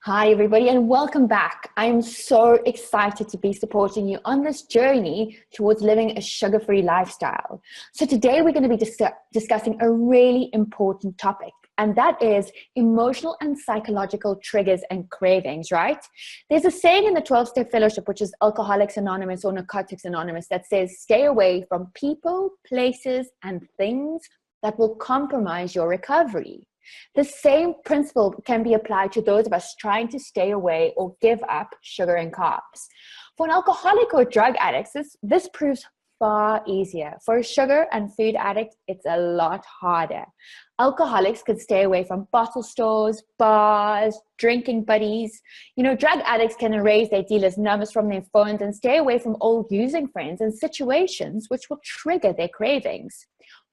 Hi, everybody, and welcome back. I am so excited to be supporting you on this journey towards living a sugar-free lifestyle. So today we're going to be discussing a really important topic, and that is emotional and psychological triggers and cravings, right? There's a saying in the 12-Step Fellowship, which is Alcoholics Anonymous or Narcotics Anonymous, that says, stay away from people, places, and things that will compromise your recovery. The same principle can be applied to those of us trying to stay away or give up sugar and carbs. For an alcoholic or drug addict, this proves far easier. For a sugar and food addict, it's a lot harder. Alcoholics could stay away from bottle stores, bars, drinking buddies. Drug addicts can erase their dealers' numbers from their phones and stay away from old using friends and situations which will trigger their cravings.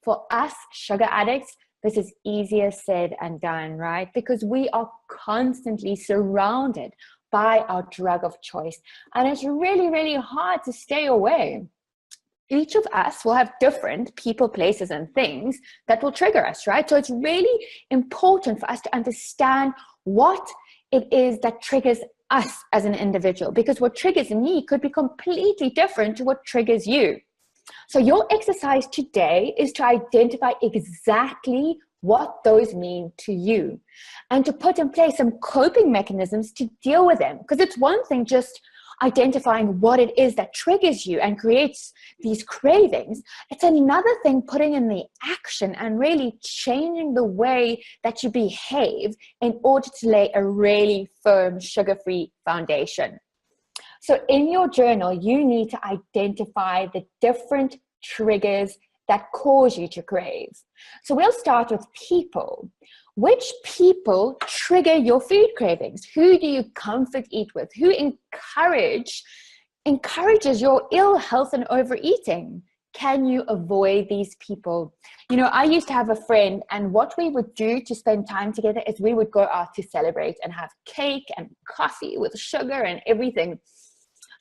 For us sugar addicts, this is easier said and done, right? Because we are constantly surrounded by our drug of choice. And it's really, really hard to stay away. Each of us will have different people, places, and things that will trigger us, right? So it's really important for us to understand what it is that triggers us as an individual, because what triggers me could be completely different to what triggers you. So your exercise today is to identify exactly what those mean to you and to put in place some coping mechanisms to deal with them. Because it's one thing just identifying what it is that triggers you and creates these cravings. It's another thing putting in the action and really changing the way that you behave in order to lay a really firm sugar-free foundation. So in your journal, you need to identify the different triggers that cause you to crave. So we'll start with people. Which people trigger your food cravings? Who do you comfort eat with? Who encourages your ill health and overeating? Can you avoid these people? I used to have a friend, and what we would do to spend time together is we would go out to celebrate and have cake and coffee with sugar and everything.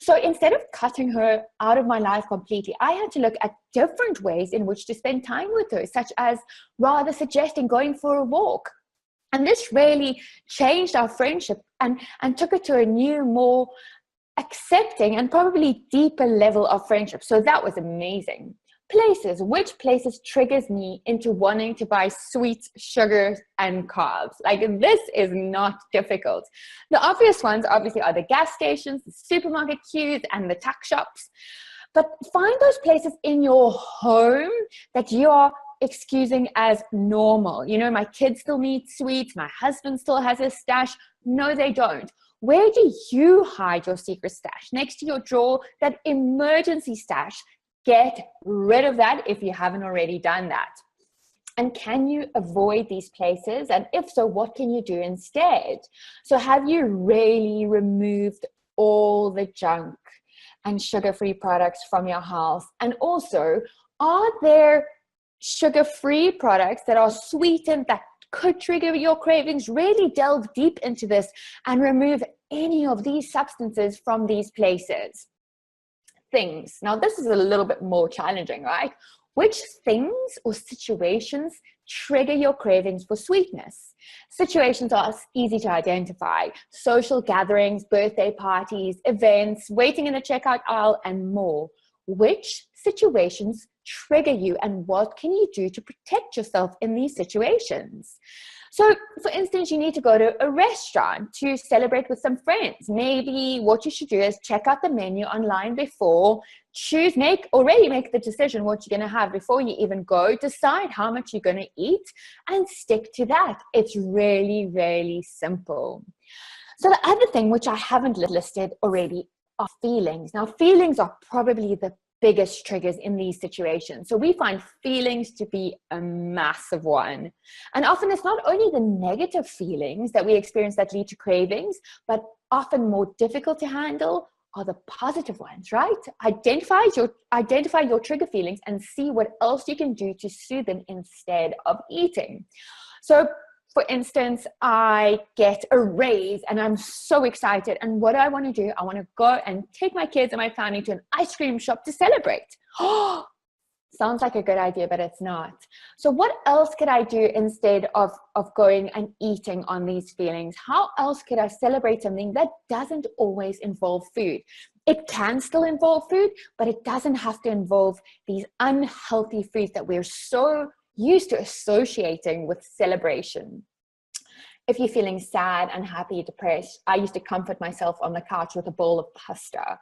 So instead of cutting her out of my life completely, I had to look at different ways in which to spend time with her, such as rather suggesting going for a walk. And this really changed our friendship and took it to a new, more accepting and probably deeper level of friendship. So that was amazing. Places. Which places triggers me into wanting to buy sweets, sugar, and carbs? Like, this is not difficult. The obvious ones obviously are the gas stations, the supermarket queues, and the tuck shops. But find those places in your home that you are excusing as normal. My kids still need sweets. My husband still has a stash. No, they don't. Where do you hide your secret stash? Next to your drawer, that emergency stash. Get rid of that if you haven't already done that. And can you avoid these places? And if so, what can you do instead? So have you really removed all the junk and sugar-free products from your house? And also, are there sugar-free products that are sweetened that could trigger your cravings? Really delve deep into this and remove any of these substances from these places. Things. Now, this is a little bit more challenging, right? Which things or situations trigger your cravings for sweetness? Situations are easy to identify. Social gatherings, birthday parties, events, waiting in the checkout aisle, and more. Which situations trigger you, and what can you do to protect yourself in these situations? So, for instance, you need to go to a restaurant to celebrate with some friends. Maybe what you should do is check out the menu online before, already make the decision what you're going to have before you even go, decide how much you're going to eat, and stick to that. It's really, really simple. So the other thing, which I haven't listed already, are feelings. Now, feelings are probably the biggest triggers in these situations. So we find feelings to be a massive one. And often it's not only the negative feelings that we experience that lead to cravings, but often more difficult to handle are the positive ones, right? Identify your trigger feelings and see what else you can do to soothe them instead of eating. So for instance, I get a raise and I'm so excited. And what do I want to do? I want to go and take my kids and my family to an ice cream shop to celebrate. Oh, Sounds like a good idea, but it's not. So what else could I do instead of going and eating on these feelings? How else could I celebrate something that doesn't always involve food? It can still involve food, but it doesn't have to involve these unhealthy foods that we're so used to associating with celebration. If you're feeling sad, unhappy, depressed, I used to comfort myself on the couch with a bowl of pasta.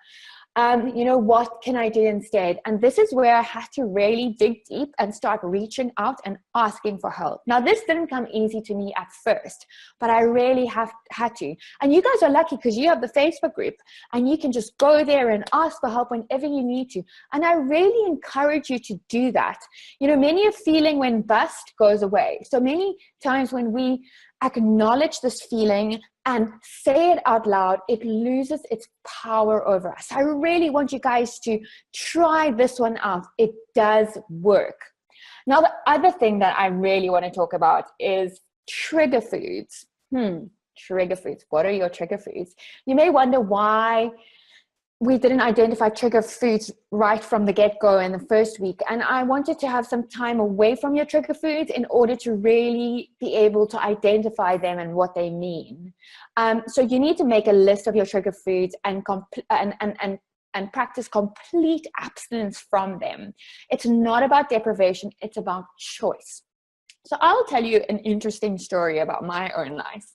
You know, what can I do instead? And this is where I had to really dig deep and start reaching out and asking for help. Now, this didn't come easy to me at first, but I really had to. And you guys are lucky because you have the Facebook group and you can just go there and ask for help whenever you need to. And I really encourage you to do that. You know, many a feeling when bust goes away. So many times when we acknowledge this feeling and say it out loud, it loses its power over us. I really want you guys to try this one out. It does work. Now, the other thing that I really want to talk about is trigger foods. Trigger foods. What are your trigger foods? You may wonder why we didn't identify trigger foods right from the get-go in the first week. And I wanted to have some time away from your trigger foods in order to really be able to identify them and what they mean. So you need to make a list of your trigger foods and practice complete abstinence from them. It's not about deprivation, it's about choice. So I'll tell you an interesting story about my own life.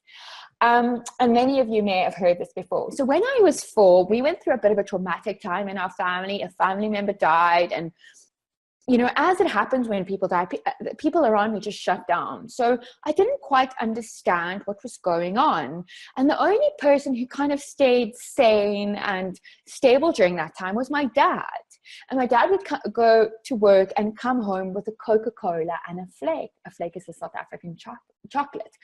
And many of you may have heard this before. So when I was 4, we went through a bit of a traumatic time in our family. A family member died. And, you know, as it happens when people die, people around me just shut down. So I didn't quite understand what was going on. And the only person who kind of stayed sane and stable during that time was my dad. And my dad would go to work and come home with a Coca-Cola and a flake. A flake is a South African chocolate.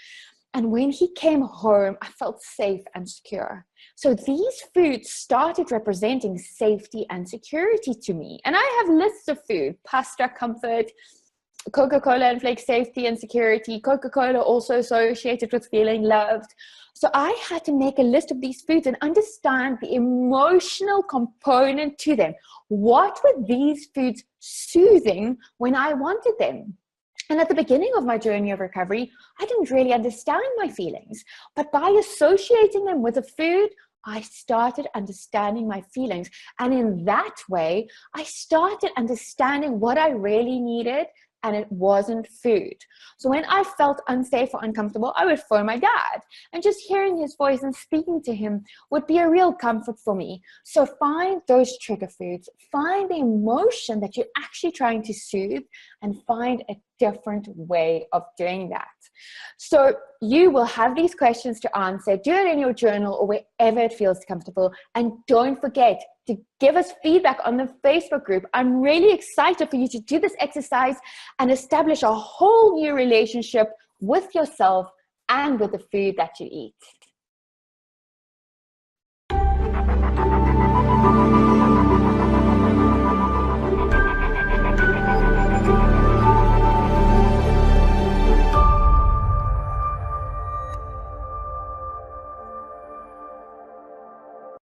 And when he came home, I felt safe and secure. So these foods started representing safety and security to me. And I have lists of food: pasta, comfort; Coca-Cola and flake, safety and security; Coca-Cola also associated with feeling loved. So I had to make a list of these foods and understand the emotional component to them. What were these foods soothing when I wanted them? And at the beginning of my journey of recovery, I didn't really understand my feelings. But by associating them with a food, I started understanding my feelings. And in that way, I started understanding what I really needed, and it wasn't food. So when I felt unsafe or uncomfortable, I would phone my dad. And just hearing his voice and speaking to him would be a real comfort for me. So find those trigger foods. Find the emotion that you're actually trying to soothe, and find a different way of doing that. So you will have these questions to answer. Do it in your journal or wherever it feels comfortable. And don't forget to give us feedback on the Facebook group. I'm really excited for you to do this exercise and establish a whole new relationship with yourself and with the food that you eat.